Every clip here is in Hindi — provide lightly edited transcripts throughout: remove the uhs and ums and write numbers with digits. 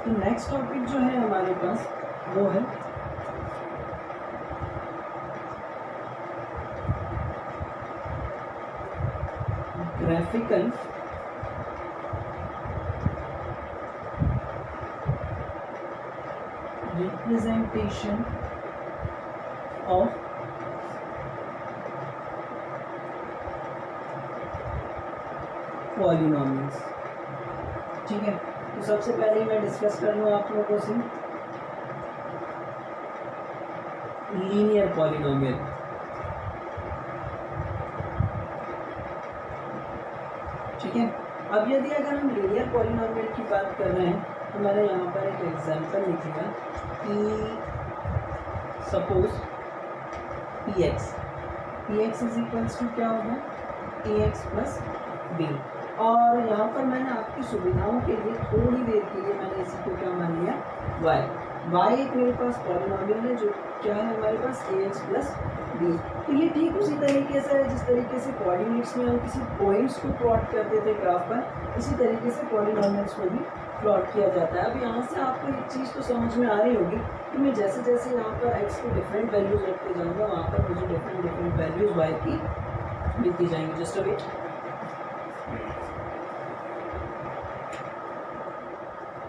तो नेक्स्ट टॉपिक जो है हमारे पास वो है ग्राफिकल रिप्रेजेंटेशन ऑफ पॉलिनोमियल्स। ठीक है, तो सबसे पहले मैं डिस्कस कर लूँ आप लोगों से लीनियर पॉलिनोमियल। ठीक है, अब यदि अगर हम लीनियर पॉलिनोमियल की बात कर रहे हैं तो मैंने यहाँ पर एक एग्जांपल लिख लिया कि suppose px is equals to क्या होगा ax प्लस b, और यहाँ पर मैंने आपकी सुविधाओं के लिए थोड़ी देर के लिए मैंने इसी को क्या मान लिया y एक मेरे पास पॉलिनोमियल है जो क्या है हमारे पास ax प्लस b। तो ये ठीक उसी तरीके से है जिस तरीके से कोऑर्डिनेट्स में हम किसी पॉइंट्स को प्लॉट करते थे ग्राफ पर, इसी तरीके से पॉलिनोमियल्स को भी प्लॉट किया जाता है। अब यहाँ से आपको एक चीज़ तो समझ में आ रही होगी कि मैं जैसे जैसे यहाँ पर x की डिफरेंट वैल्यूज रखते जाऊँगा वहाँ पर मुझे डिफरेंट वैल्यूज y की मिलती जाएंगी। Just a wait.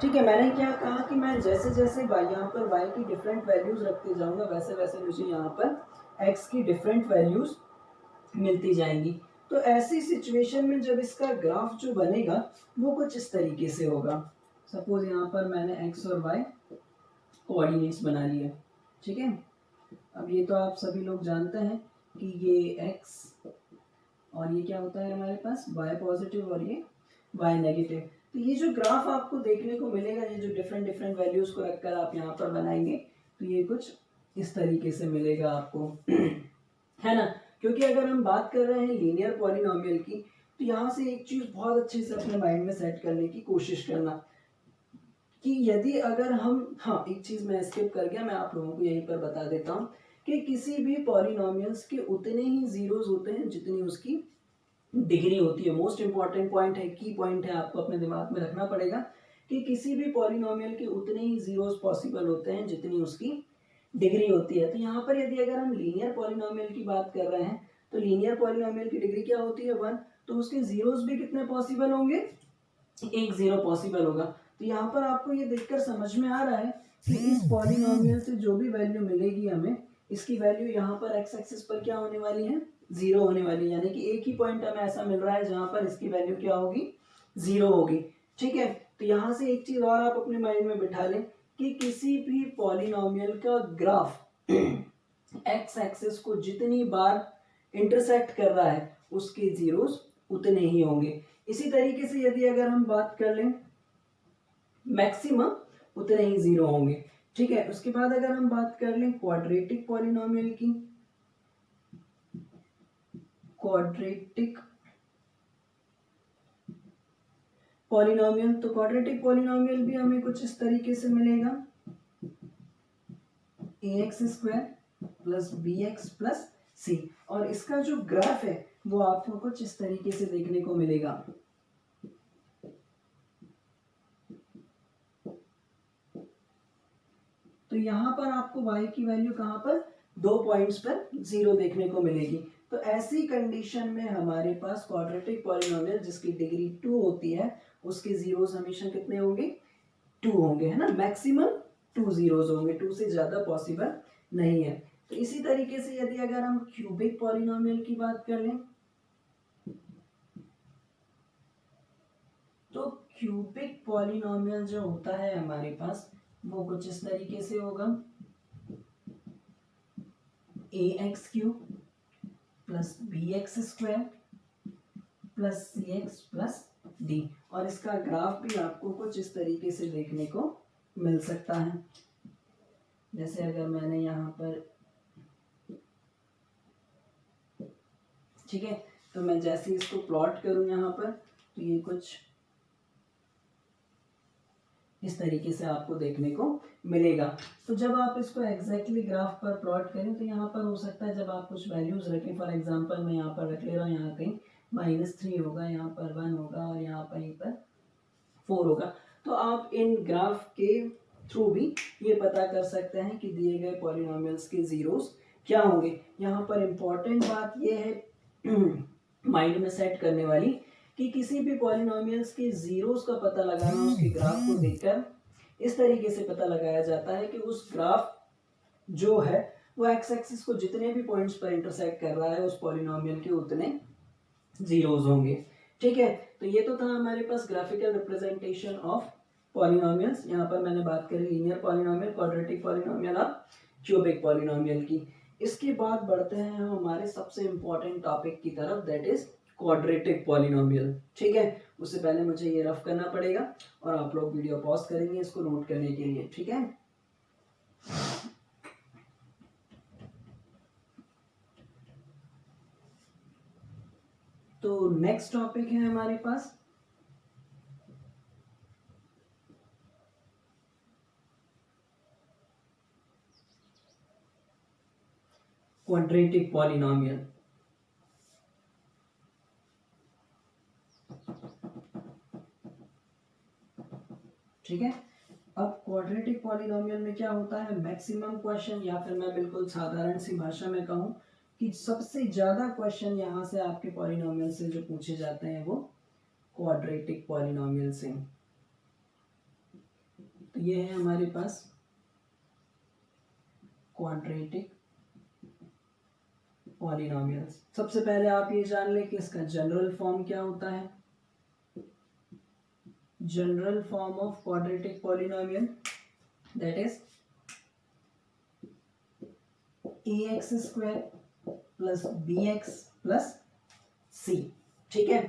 ठीक है, मैंने क्या कहा कि मैं जैसे जैसे यहाँ पर y की डिफरेंट वैल्यूज रखते जाऊंगा वैसे वैसे मुझे यहाँ पर x की डिफरेंट वैल्यूज मिलती जाएंगी। तो ऐसी सिचुएशन में जब इसका ग्राफ जो बनेगा वो कुछ इस तरीके से होगा। सपोज यहाँ पर मैंने x और y कोऑर्डिनेट्स बना लिए। ठीक है, अब ये तो आप सभी लोग जानते हैं कि ये x और ये क्या होता है हमारे पास y पॉजिटिव और ये y नेगेटिव। तो ये जो ग्राफ आपको देखने को मिलेगा, ये जो डिफरेंट वैल्यूज को रखकर आप यहाँ पर बनाएंगे तो ये कुछ इस तरीके से मिलेगा आपको है ना। क्योंकि अगर हम बात कर रहे हैं लीनियर पॉलिनोमियल की तो यहाँ से एक चीज बहुत अच्छे से अपने माइंड में सेट करने की कोशिश करना कि यदि अगर हम, हाँ एक चीज मैं स्किप कर गया, मैं आप लोगों को यहीं पर बता देता हूँ कि किसी भी पॉलिनोमियल्स के उतने ही जीरोस होते हैं जितनी उसकी डिग्री होती है। मोस्ट इंपॉर्टेंट पॉइंट है, की पॉइंट है, आपको अपने दिमाग में रखना पड़ेगा कि किसी भी पॉलिनोमियल के उतने ही जीरोस पॉसिबल होते हैं जितनी उसकी डिग्री होती है। तो यहाँ पर यदि अगर हम लीनियर पॉलिनोमियल की बात कर रहे हैं तो लीनियर पॉलिनोमियल की डिग्री क्या होती है 1, तो उसके जीरोस भी कितने पॉसिबल होंगे, एक जीरो पॉसिबल होगा। तो यहाँ पर आपको ये देखकर समझ में आ रहा है कि इस पॉलिनोमियल से जो भी वैल्यू मिलेगी हमें, इसकी वैल्यू यहाँ पर एक्स एक्सिस पर क्या होने वाली है, जीरो होने वाली है। यानी कि एक ही पॉइंट हमें ऐसा मिल रहा है जहां पर इसकी वैल्यू क्या होगी, जीरो होगी। ठीक है, तो यहाँ से एक चीज और आप अपने माइंड में बिठा लें कि किसी भी पॉलिनोमियल का ग्राफ एक्स एक्सिस को जितनी बार इंटरसेक्ट कर रहा है उसके जीरोस उतने ही होंगे। इसी तरीके से यदि अगर हम बात कर लें मैक्सिमम उतने ही जीरो होंगे। ठीक है, उसके बाद अगर हम बात कर लें क्वाड्रेटिक पॉलिनोमियल की, क्वाड्रेटिक पॉलिनोमियल, तो क्वाड्रेटिक पॉलिनोमियल भी हमें कुछ इस तरीके से मिलेगा ax square plus bx plus c, और इसका जो ग्राफ है वो आपको कुछ इस तरीके से देखने को मिलेगा। तो यहाँ पर आपको y की वैल्यू कहाँ पर, 2 पॉइंट्स पर जीरो देखने को मिलेगी। तो ऐसी कंडीशन में हमारे पास क्वाड्रेटिक पॉलिनोमियल जिसकी डिग्री 2 होती है उसके जीरोस हमेशा कितने होंगे, 2 होंगे, है ना। मैक्सिमम 2 जीरोस होंगे, 2 से ज्यादा पॉसिबल नहीं है। तो इसी तरीके से यदि अगर हम क्यूबिक पॉलिनोमियल की बात कर लें तो क्यूबिक पॉलिनोमियल जो होता है हमारे पास वो कुछ इस तरीके से होगा ax cube plus bx square plus cx plus d, और इसका ग्राफ भी आपको कुछ इस तरीके से देखने को मिल सकता है। जैसे अगर मैंने यहाँ पर, ठीक है, तो मैं जैसे इसको प्लॉट करूं यहाँ पर तो ये कुछ इस तरीके से आपको देखने को मिलेगा। तो जब आप इसको एग्जैक्टली ग्राफ पर प्लॉट करें तो यहाँ पर हो सकता है जब आप कुछ वैल्यूज रखें, फॉर एग्जांपल मैं यहाँ पर रख ले रहा हूँ, यहाँ कहीं -3 होगा, यहाँ पर 1 होगा और यहाँ पर 4 होगा। तो आप इन ग्राफ के थ्रू भी ये पता कर सकते हैं कि दिए गए पॉलिनोमियल्स के जीरोस क्या होंगे। यहाँ पर इम्पोर्टेंट बात ये है माइंड में सेट करने वाली कि किसी भी पॉलिनोमियल्स के जीरोस का पता लगाना उसके ग्राफ को देखकर इस तरीके से पता लगाया जाता है कि उस ग्राफ जो है वो एक्स एक्सिस को जितने भी पॉइंट्स पर इंटरसेक्ट कर रहा है उस पॉलिनोमियल के उतने जीरोस होंगे। ठीक है, तो ये तो था हमारे पास ग्राफिकल रिप्रेजेंटेशन ऑफ पॉलिनोमियल्स। यहाँ पर मैंने बात करी लीनियर पॉलिनोमियल, क्वाड्रेटिक पॉलिनोमियल और क्यूबिक पॉलिनोमियल की। इसके बाद बढ़ते हैं हम हमारे सबसे इंपॉर्टेंट टॉपिक की तरफ, दैट इज क्वाड्रेटिक पॉलिनोमियल। ठीक है, उससे पहले मुझे ये रफ करना पड़ेगा और आप लोग वीडियो पॉज करेंगे इसको नोट करने के लिए। ठीक है, तो नेक्स्ट टॉपिक है हमारे पास क्वाड्रेटिक पॉलिनोमियल। ठीक है, अब क्वाड्रेटिक पॉलिनोमियल में क्या होता है, मैक्सिमम क्वेश्चन, या फिर मैं बिल्कुल साधारण सी भाषा में कहूँ कि सबसे ज्यादा क्वेश्चन यहाँ से आपके पॉलिनोमियल से जो पूछे जाते हैं वो क्वाड्रेटिक पॉलिनोमियल से। तो ये है हमारे पास क्वाड्रेटिक पॉलिनोमियल्स। सबसे पहले आप ये जान लें कि इसका जनरल फॉर्म क्या होता है। General form of quadratic polynomial that is ax square plus bx plus c। ठीक है,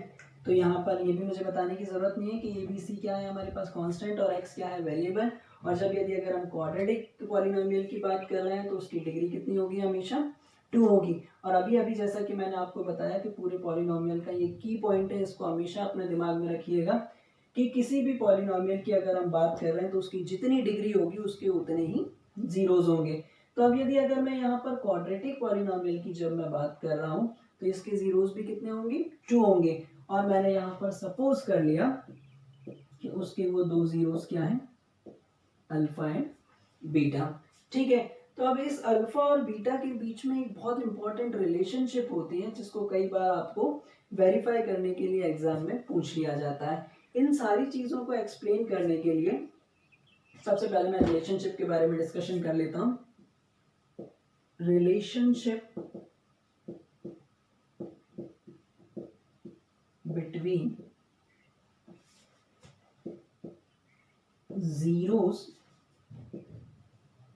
तो यहाँ पर ये भी मुझे बताने की जरूरत नहीं है कि ए बी सी क्या है हमारे पास कांस्टेंट और x क्या है वेरिएबल। और जब यदि अगर हम क्वाड्रेटिक पॉलिनोमियल की बात कर रहे हैं तो उसकी डिग्री कितनी होगी, हमेशा 2 होगी। और अभी अभी जैसा कि मैंने आपको बताया कि पूरे पॉलिनोमियल का ये की पॉइंट है, इसको हमेशा अपने दिमाग में रखिएगा कि किसी भी पॉलिनोमियल की अगर हम बात कर रहे हैं तो उसकी जितनी डिग्री होगी उसके उतने ही जीरोज होंगे। तो अब यदि अगर मैं यहाँ पर क्वाड्रेटिक पॉलिनोमियल की जब मैं बात कर रहा हूँ तो इसके जीरोज भी कितने होंगे, 2 होंगे। और मैंने यहाँ पर सपोज कर लिया कि उसके वो 2 जीरोज क्या हैं, अल्फा एंड बीटा। ठीक है, तो अब इस अल्फा और बीटा के बीच में एक बहुत इंपॉर्टेंट रिलेशनशिप होती है जिसको कई बार आपको वेरीफाई करने के लिए एग्जाम में पूछ लिया जाता है। इन सारी चीजों को एक्सप्लेन करने के लिए सबसे पहले मैं रिलेशनशिप के बारे में डिस्कशन कर लेता हूं। Relationship between zeros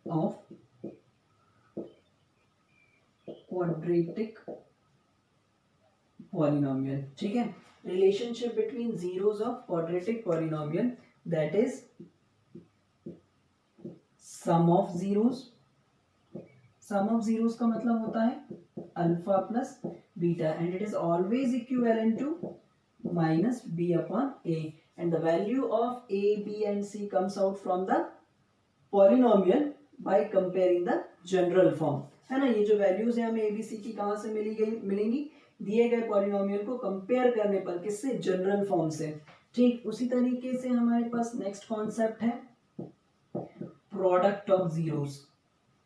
of quadratic polynomial। ठीक है, relationship between zeros of quadratic polynomial that is sum of zeros. Sum of zeros का मतलब होता है alpha plus beta and it is always equivalent to minus B upon A and the value of a, b and c comes out from the polynomial by comparing the general form। है ना, ये जो वैल्यूज है हमें a, b, c की कहाँ से मिलेंगी, दिए गए पॉलिनोमियल को कंपेयर करने पर, किससे, जनरल फॉर्म से। ठीक उसी तरीके से हमारे पास नेक्स्ट कॉन्सेप्ट है प्रोडक्ट ऑफ जीरोस।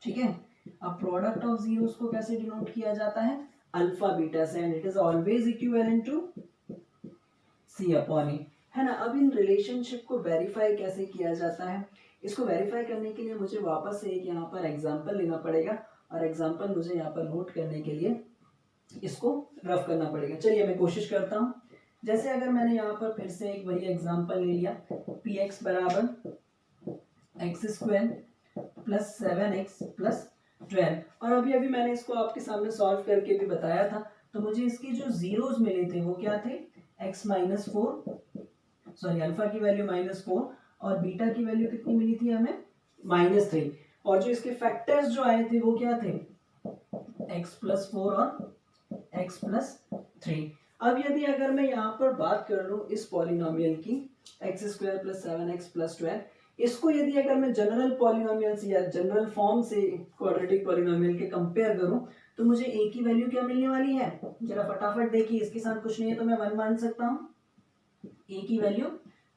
ठीक है, अब प्रोडक्ट ऑफ जीरोस को कैसे डिनोट किया जाता है, अल्फा बीटा से and it is always equivalent to c upon a. है ना, अब इन रिलेशनशिप को वेरीफाई कैसे किया जाता है, इसको वेरीफाई करने के लिए मुझे वापस से एक यहाँ पर एग्जांपल लेना पड़ेगा और एग्जांपल मुझे यहाँ पर नोट करने के लिए इसको रफ करना पड़ेगा। चलिए मैं कोशिश करता हूँ। जैसे अगर मैंने यहाँ पर फिर से एक वही एग्जांपल ले लिया, पी एक्स बराबर x square plus 7x plus 12, और अभी अभी मैंने इसको आपके सामने सॉल्व करके भी बताया था। तो मुझे इसके जो जीरोज मिले थे वो क्या थे, x माइनस 4, सॉरी अल्फा की वैल्यू -4 और बीटा की वैल्यू कितनी मिली थी हमें, -3। और जो इसके फैक्टर्स जो आए थे वो क्या थे, x प्लस 4 और x प्लस 3। अब यदि अगर मैं यहाँ पर बात कर लूँ इस पॉलिनोमियल की x square plus 7x plus 12, इसको यदि अगर मैं जनरल पॉलिनोमियल से या जनरल फॉर्म से क्वाड्रेटिक पॉलिनोमियल के कंपेयर करूं तो मुझे a की वैल्यू क्या मिलने वाली है, जरा फटाफट देखिए, इसके साथ कुछ नहीं है तो मैं 1 मान सकता हूं। a की वैल्यू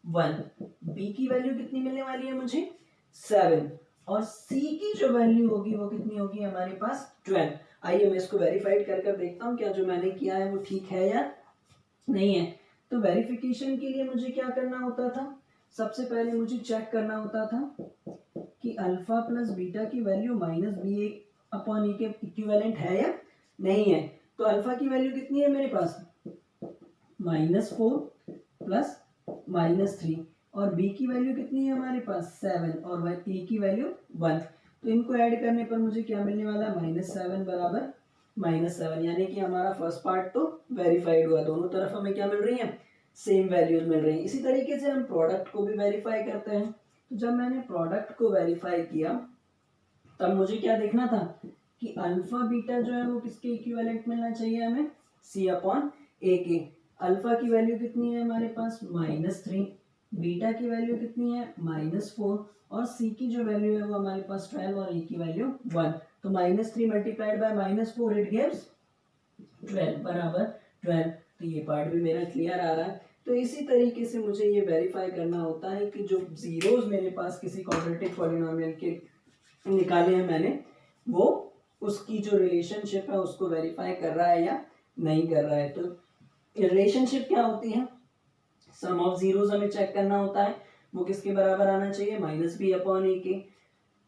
1, b की वैल्यू कितनी मिलने वाली है मुझे 7, और c की जो वैल्यू होगी वो कितनी होगी हमारे पास 12। आइए मैं इसको वेरीफाइड कर देखता हूँ क्या जो मैंने किया है वो ठीक है या नहीं है। तो वेरिफिकेशन के लिए मुझे क्या करना होता था, सबसे पहले मुझे चेक करना होता था कि अल्फा प्लस बीटा की वैल्यू माइनस बी अपॉन ए के इक्विवेलेंट है या नहीं है। तो अल्फा की वैल्यू कितनी है मेरे पास -4 प्लस -3, और b की वैल्यू कितनी है हमारे पास 7, और a की वैल्यू 1। तो इनको ऐड करने पर मुझे क्या मिलने वाला है -7 बराबर -7, यानी कि हमारा फर्स्ट पार्ट तो वेरीफाइड हुआ, दोनों तरफ हमें क्या मिल रही है सेम वैल्यूज मिल रही हैं। इसी तरीके से हम प्रोडक्ट को भी वेरीफाई करते हैं। तो जब मैंने प्रोडक्ट को वेरीफाई किया तब मुझे क्या देखना था कि अल्फा बीटा जो है वो किसके इक्विवेलेंट मिलना चाहिए हमें सी अपॉन ए के। अल्फा की वैल्यू कितनी है हमारे पास -3, बीटा की वैल्यू कितनी है -4, और सी की जो वैल्यू है वो हमारे पास 12 और ए की वैल्यू 1। तो -3 मल्टीप्लाइड बाय -4 इट गिव्स 12 बराबर 12। तो ये पार्ट भी मेरा क्लियर आ रहा है। तो इसी तरीके से मुझे ये वेरीफाई करना होता है कि जो जीरोस मेरे पास किसी क्वाड्रेटिक पॉलिनोमियल के निकाले हैं मैंने, वो उसकी जो रिलेशनशिप है उसको वेरीफाई कर रहा है या नहीं कर रहा है। तो रिलेशनशिप क्या होती है, सम ऑफ जीरोस हमें चेक करना होता है, वो किसके बराबर आना चाहिए -b अपॉन ए के।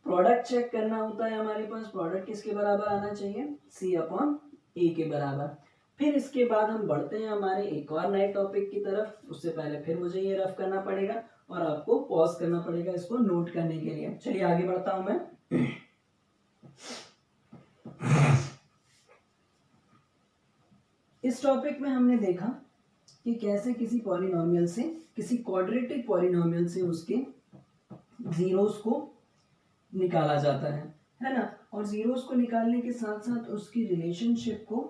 प्रोडक्ट चेक करना होता है हमारे पास, प्रोडक्ट किसके बराबर आना चाहिए c अपॉन ए के बराबर। फिर इसके बाद हम बढ़ते हैं हमारे एक और नए टॉपिक की तरफ। उससे पहले फिर मुझे ये रफ करना पड़ेगा और आपको पॉज करना पड़ेगा इसको नोट करने के लिए। चलिए आगे बढ़ता हूं मैं। इस टॉपिक में हमने देखा कि कैसे किसी पॉलिनोमियल से, किसी क्वाड्रेटिक पॉलिनोमियल से उसके जीरोस को निकाला जाता है ना। और जीरोस को निकालने के साथ साथ उसकी रिलेशनशिप को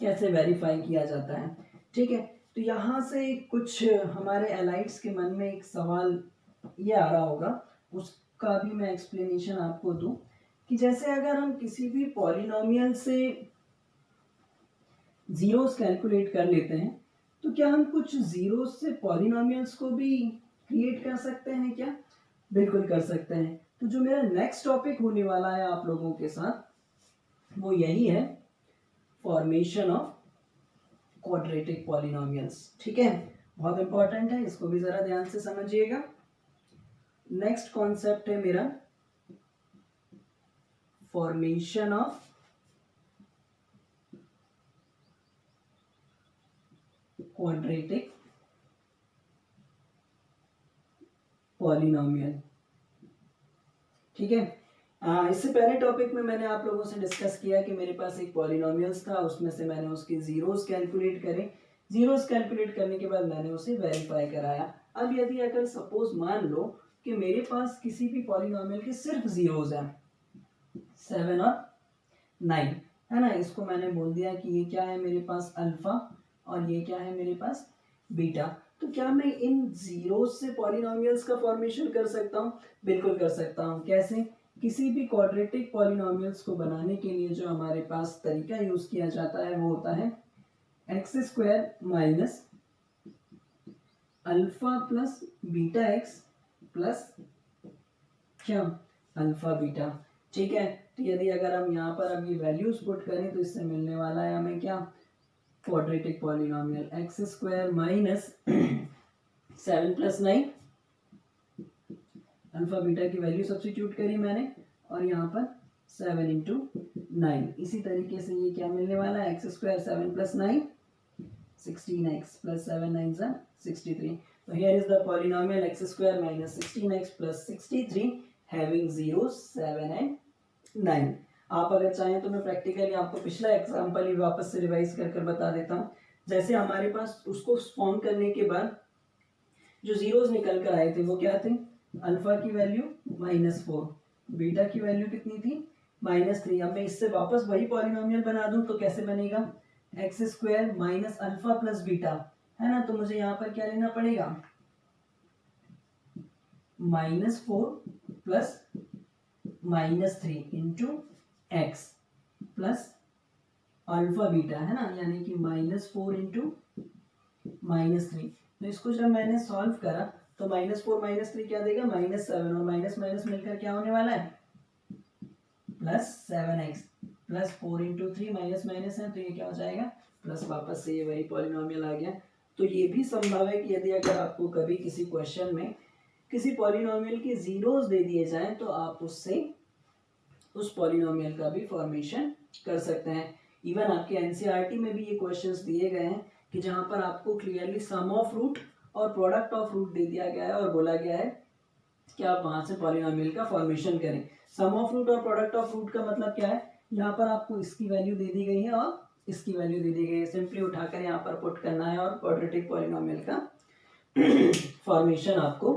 कैसे वेरीफाई किया जाता है। ठीक है, तो यहाँ से कुछ हमारे एलाइट्स के मन में एक सवाल ये आ रहा होगा, उसका भी मैं एक्सप्लेनेशन आपको दूं कि जैसे अगर हम किसी भी पॉलिनोमियल से जीरोस कैलकुलेट कर लेते हैं तो क्या हम कुछ जीरोस से पॉलिनोमियल्स को भी क्रिएट कर सकते हैं क्या? बिल्कुल कर सकते हैं। तो जो मेरा नेक्स्ट टॉपिक होने वाला है आप लोगों के साथ वो यही है, फॉर्मेशन ऑफ क्वाड्रेटिक पॉलिनोमियल्स। ठीक है, बहुत इंपॉर्टेंट है, इसको भी जरा ध्यान से समझिएगा। नेक्स्ट कॉन्सेप्ट है मेरा फॉर्मेशन ऑफ क्वाड्रेटिक पॉलिनोमियल। ठीक है, इससे पहले टॉपिक में मैंने आप लोगों से डिस्कस किया कि मेरे पास एक पॉलिनोमियल्स था, उसमें से मैंने उसके जीरोस कैलकुलेट करे, जीरोस कैलकुलेट करने के बाद मैंने उसे वेरीफाई कराया। अब यदि अगर सपोज मान लो कि मेरे पास किसी भी पॉलिनोमियल के सिर्फ जीरोस हैं 7 और 9, है ना, इसको मैंने बोल दिया कि ये क्या है मेरे पास अल्फा और ये क्या है मेरे पास बीटा। तो क्या मैं इन जीरोस से पॉलिनोमियल्स का फॉर्मेशन कर सकता हूँ? बिल्कुल कर सकता हूँ। कैसे? किसी भी क्वाड्रेटिक पॉलिनोमियल्स को बनाने के लिए जो हमारे पास तरीका यूज किया जाता है वो होता है x² minus alpha plus beta x plus क्या अल्फा बीटा। ठीक है, तो यदि अगर हम यहाँ पर अब ये वैल्यूज पुट करें तो इससे मिलने वाला है हमें क्या, quadratic polynomial x² minus 7 + 9, alpha beta की वैल्यू सब्स्टिट्यूट करी मैंने और यहाँ पर 7 × 9। इसी तरीके से ये क्या मिलने वाला है, x² 7 + 9 16x + 7 9s are 63। तो here is the polynomial x² - 16x + 63 having zeros 7 and 9। आप अगर चाहें तो मैं प्रैक्टिकली आपको पिछला एग्जाम्पल ही वापस से रिवाइज कर बता देता हूँ। जैसे हमारे पास उसको फॉर्म करने के बाद जो जीरोस निकल कर आए थे वो क्या थे, अल्फा की वैल्यू -4, बीटा की वैल्यू कितनी थी -3। अब मैं इससे वापस वही पॉलिनोमियल बना दूं तो कैसे बनेगा, x² minus alpha plus beta, है ना। तो मुझे यहाँ पर क्या लेना पड़ेगा, -4 plus -3 into x plus alpha beta, है ना, यानी कि -4 इंटू -3। तो इसको जब मैंने सॉल्व करा तो -4 -3 क्या देगा, -7, और माइनस माइनस मिलकर क्या होने वाला है, +7x, +4 × 3 माइनस माइनस है तो ये क्या हो जाएगा प्लस, वापस से ये वही पॉलिनोमियल आ गया। तो ये भी संभव है कि यदि अगर आपको कभी किसी क्वेश्चन में किसी पॉलिनोमियल के जीरोस दे दिए जाएं तो आप उससे उस पॉलिनोमियल का भी फॉर्मेशन कर सकते हैं। इवन आपके एनसीईआरटी में भी ये क्वेश्चंस दिए गए हैं कि जहां पर आपको क्लियरली सम ऑफ रूट और प्रोडक्ट ऑफ रूट दे दिया गया है और बोला गया है कि आप वहां से पॉलिनोमियल का फॉर्मेशन करें। सम ऑफ रूट और प्रोडक्ट ऑफ रूट का मतलब क्या है, यहाँ पर आपको इसकी वैल्यू दे दी गई है और इसकी वैल्यू दे दी गई है, सिंपली उठाकर यहाँ पर पुट करना है और क्वाड्रेटिक पॉलिनोमियल का फॉर्मेशन आपको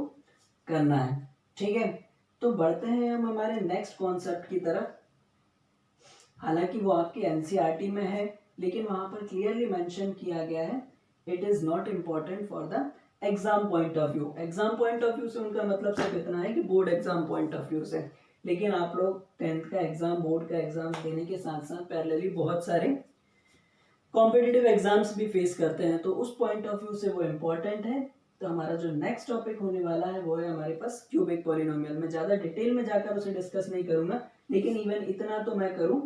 करना है। ठीक है, तो बढ़ते हैं हम हमारे नेक्स्ट कॉन्सेप्ट की तरफ। हालांकि वो आपके एनसीईआरटी में है लेकिन वहां पर क्लियरली मेंशन किया गया है it is not important for the exam point of view. Exam point of view से उनका मतलब सिर्फ इतना है कि board exam point of view से, लेकिन आप लोग 10th का एग्जाम, बोर्ड का एग्जाम देने के साथ साथ पैरेलली बहुत सारे कॉम्पिटिटिव एग्जाम्स भी फेस करते हैं, तो उस पॉइंट ऑफ व्यू से वो इम्पोर्टेंट है। तो हमारा जो नेक्स्ट टॉपिक होने वाला है वो है हमारे पास क्यूबिक पॉलिनोमियल। मैं ज़्यादा डिटेल में जाकर उसे डिस्कस नहीं करूंगा, लेकिन इवन इतना तो मैं करूं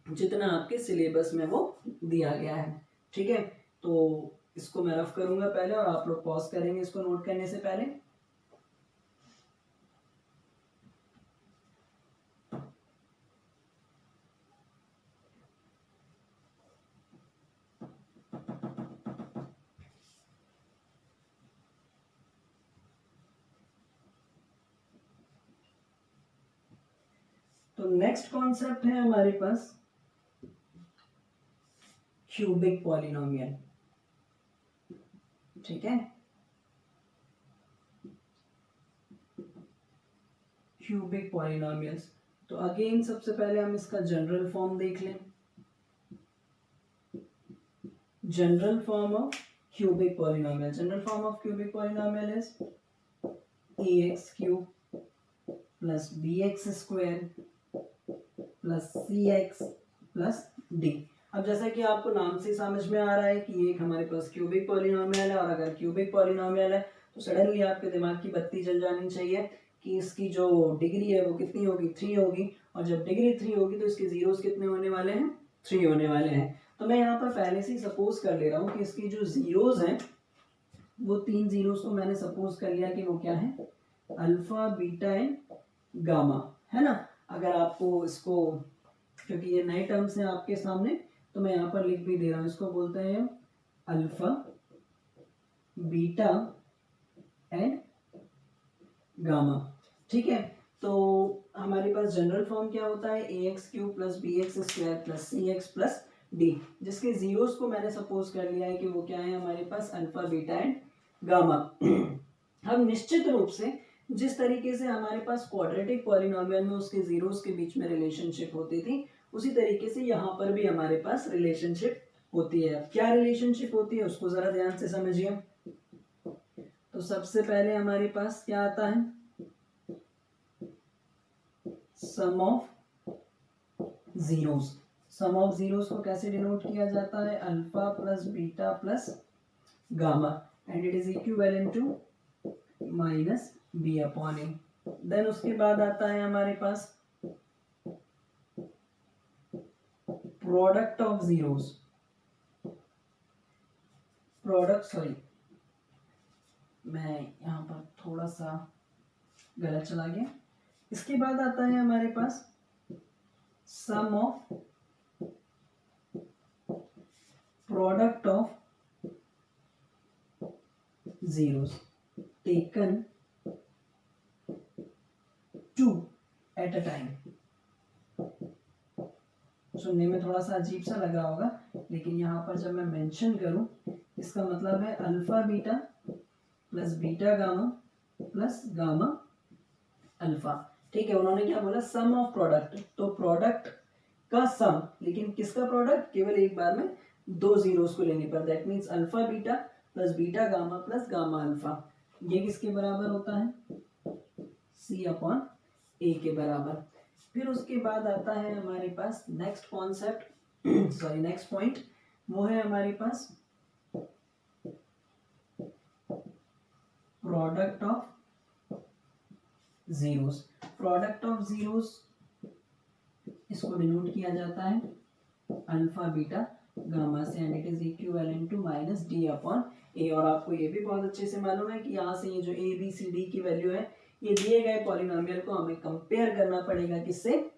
जितना आपके सिलेबस में वो दिया गया है। ठीक है, तो इसको मैं रफ करूंगा पहले और आप लोग पॉज करेंगे इसको नोट करने से पहले। तो नेक्स्ट कॉन्सेप्ट है हमारे पास क्यूबिक पॉलिनोमियल। ठीक है, क्यूबिक पॉलिनोमियल्स। तो अगेन सबसे पहले हम इसका जनरल फॉर्म देख लें। General form of cubic polynomial, general form of cubic polynomial is ax³ + bx² + cx + d। अब जैसा कि आपको नाम से समझ में आ रहा है कि ये एक हमारे पास क्यूबिक पॉलिनोमियल है, और अगर क्यूबिक पॉलिनोमियल है तो सडनली आपके दिमाग की बत्ती जल जानी चाहिए कि इसकी जो डिग्री है वो कितनी होगी, 3 होगी, और जब डिग्री 3 होगी तो इसके जीरोस कितने होने वाले हैं, 3 होने वाले हैं। तो मैं यहाँ पर पहले से ही सपोज कर ले रहा हूँ कि इसकी जो जीरोस हैं वो 3 जीरोस को मैंने सपोज कर लिया कि वो क्या है, अल्फा, बीटा एंड गामा, है ना। अगर आपको इसको, क्योंकि ये नए टर्म्स हैं आपके सामने तो मैं यहाँ पर लिख भी दे रहा हूँ, इसको बोलते हैं अल्फा, बीटा एंड गामा। ठीक है, तो हमारे पास जनरल फॉर्म क्या होता है, ax³ + bx² + cx + d, जिसके जीरोस को मैंने सपोज कर लिया है कि वो क्या है हमारे पास, अल्फा, बीटा एंड गामा। हम निश्चित रूप से जिस तरीके से हमारे पास क्वाड्रेटिक पॉलिनोमियल में उसके जीरोस के बीच में रिलेशनशिप होती थी, उसी तरीके से यहाँ पर भी हमारे पास रिलेशनशिप होती है। क्या रिलेशनशिप होती है उसको जरा ध्यान से समझिए। तो सबसे पहले हमारे पास क्या आता है, sum of zeros. Sum of zeros को कैसे डिनोट किया जाता है, alpha + beta + gamma, and it is equivalent to -b/a। Then उसके बाद आता है हमारे पास प्रोडक्ट ऑफ जीरोस, मैं यहाँ पर थोड़ा सा गलत चला गया। इसके बाद आता है हमारे पास sum of product of zeros taken 2 at a time. सुनने में थोड़ा सा अजीब सा लग रहा होगा, लेकिन यहाँ पर जब मैं मेंशन करूं इसका मतलब है alpha beta + beta gamma + gamma alpha. ठीक है, उन्होंने क्या बोला, सम ऑफ प्रोडक्ट, तो प्रोडक्ट का सम, लेकिन किसका प्रोडक्ट, केवल एक बार में 2 जीरोस को लेने पर, that means alpha beta + beta gamma + gamma alpha. ये किसके बराबर होता है, c/a के बराबर। फिर उसके बाद आता है हमारे पास next concept, sorry next point, वो है हमारे पास product of zeros. Product of zeros इसको डिनोट किया जाता है अल्फा बीटा गामा से, and it is equivalent to minus D upon A. और आपको ये भी बहुत अच्छे से मालूम है कि यहाँ से ये जो ए बी सी डी की वैल्यू है, ये दिए गए पॉलिनोमियल को हमें कंपेयर करना पड़ेगा किससे,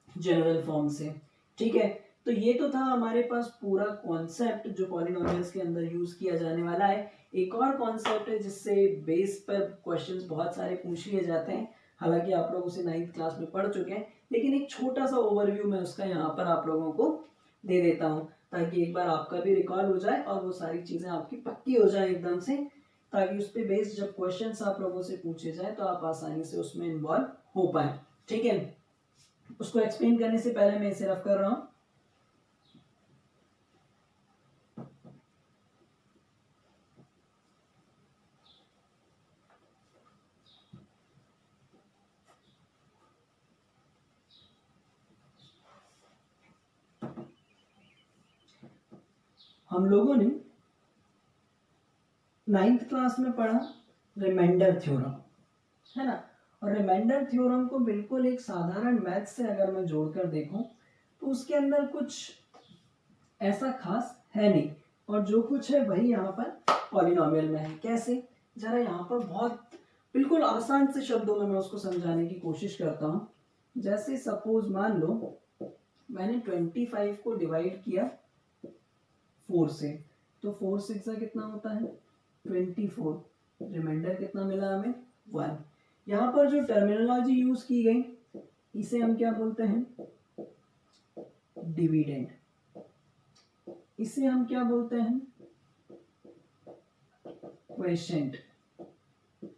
जनरल फॉर्म से। ठीक है, तो ये तो था हमारे पास पूरा कॉन्सेप्ट जो पॉलिनोमियल्स के अंदर यूज किया जाने वाला है। एक और कॉन्सेप्ट है जिससे बेस पर क्वेश्चंस बहुत सारे पूछ लिए जाते हैं, हालांकि आप लोग उसे 9th क्लास में पढ़ चुके हैं, लेकिन एक छोटा सा ओवरव्यू मैं उसका यहाँ पर आप लोगों को दे देता हूँ, ताकि एक बार आपका भी रिकॉल हो जाए और वो सारी चीजें आपकी पक्की हो जाए एकदम से, ताकि उस पर बेस्ड जब क्वेश्चंस आप लोगों से पूछे जाए तो आप आसानी से उसमें इन्वॉल्व हो पाए। ठीक है, उसको एक्सप्लेन करने से पहले मैं इसे रफ कर रहा हूँ। हम लोगों ने 9th क्लास में पढ़ा रिमाइंडर थ्योरम, है ना, और रिमाइंडर थ्योरम को बिल्कुल एक साधारण मैथ से अगर मैं जोड़कर देखूं तो उसके अंदर कुछ ऐसा खास है नहीं, और जो कुछ है वही यहाँ पर पॉलिनोमियल में है। कैसे, जरा यहाँ पर बहुत बिल्कुल आसान से शब्दों में मैं उसको समझाने की कोशिश करता हूँ। जैसे सपोज मान लो मैंने 25 को डिवाइड किया 4 से, तो 4 से कितना होता है 24, रिमाइंडर कितना मिला हमें 1। यहाँ पर जो टर्मिनोलॉजी यूज की गई इसे हम क्या बोलते हैं, डिविडेंड। इसे हम क्या बोलते हैं, क्वोशिएंट।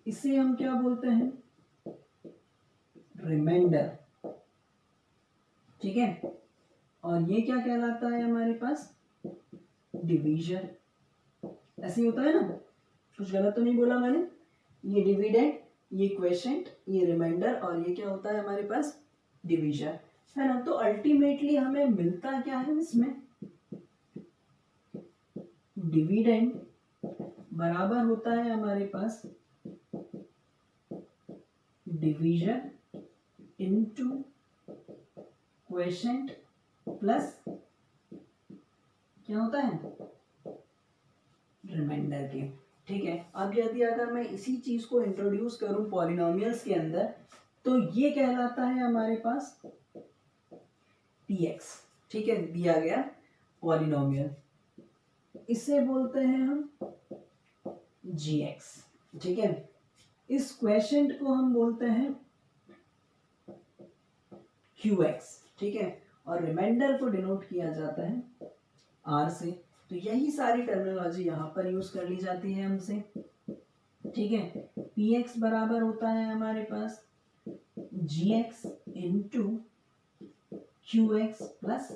इसे हम क्या बोलते हैं, रिमाइंडर। ठीक है, और ये क्या कहलाता है हमारे पास, डिवीजन। ऐसे ही होता है ना, कुछ गलत तो नहीं बोला मैंने। ये डिविडेंड, ये क्वोशिएंट, ये रिमाइंडर, और ये क्या होता है हमारे पास, डिवीजन, है ना। तो अल्टीमेटली हमें मिलता क्या है इसमें, डिविडेंड बराबर होता है हमारे पास डिवीजन इनटू क्वोशिएंट प्लस क्या होता है, रिमाइंडर के। ठीक है, अब यदि अगर मैं इसी चीज को इंट्रोड्यूस करूं पॉलिनोमियल्स के अंदर, तो ये कहलाता है हमारे पास px। ठीक है, दिया गया पॉलिनोमियल, इसे बोलते हैं हम gx। ठीक है, इस क्वोशिएंट को हम बोलते हैं qx। ठीक है, और रिमाइंडर को डिनोट किया जाता है r से। तो यही सारी टर्मिनोलॉजी यहाँ पर यूज कर ली जाती है हमसे। ठीक है, px बराबर होता है हमारे पास gx into qx plus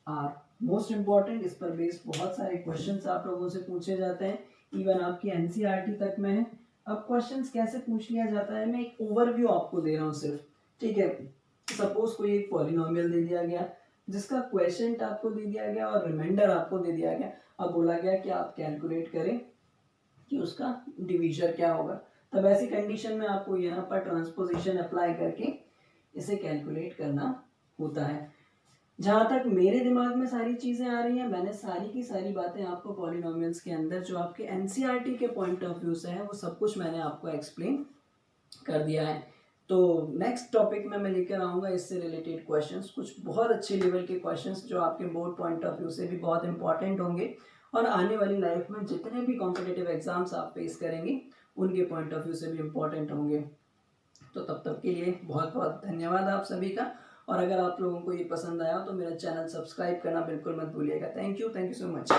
r। Most important, इस पर बेस्ड बहुत सारे क्वेश्चंस आप लोगों से पूछे जाते हैं, इवन आपकी एनसीईआरटी तक में है। अब क्वेश्चंस कैसे पूछ लिया जाता है, मैं एक ओवरव्यू आपको दे रहा हूँ सिर्फ। ठीक है, सपोज कोई एक पॉलिनोमियल दे दिया गया जिसका क्वोशिएंट आपको दे दिया गया और रिमाइंडर आपको दे दिया गया। अब बोला गया कि आप कैलकुलेट करें कि उसका डिवीजन क्या होगा। तब ऐसी कंडीशन में आपको यहाँ पर ट्रांसपोजिशन अप्लाई करके इसे कैलकुलेट करना होता है। जहाँ तक मेरे दिमाग में सारी चीज़ें आ रही हैं, मैंने सारी की सारी बातें आपको पॉलिनोमियल्स के अंदर जो आपके एनसीईआरटी के पॉइंट ऑफ व्यू से है वो सब कुछ मैंने आपको एक्सप्लेन कर दिया है। तो नेक्स्ट टॉपिक में मैं लेकर आऊँगा इससे रिलेटेड क्वेश्चंस, कुछ बहुत अच्छे लेवल के क्वेश्चंस जो आपके बोर्ड पॉइंट ऑफ व्यू से भी बहुत इंपॉर्टेंट होंगे और आने वाली लाइफ में जितने भी कॉम्पिटिटिव एग्जाम्स आप फेस करेंगे उनके पॉइंट ऑफ व्यू से भी इम्पॉर्टेंट होंगे। तो तब तक के लिए बहुत बहुत धन्यवाद आप सभी का, और अगर आप लोगों को ये पसंद आया तो मेरा चैनल सब्सक्राइब करना बिल्कुल मत भूलिएगा। Thank you so much.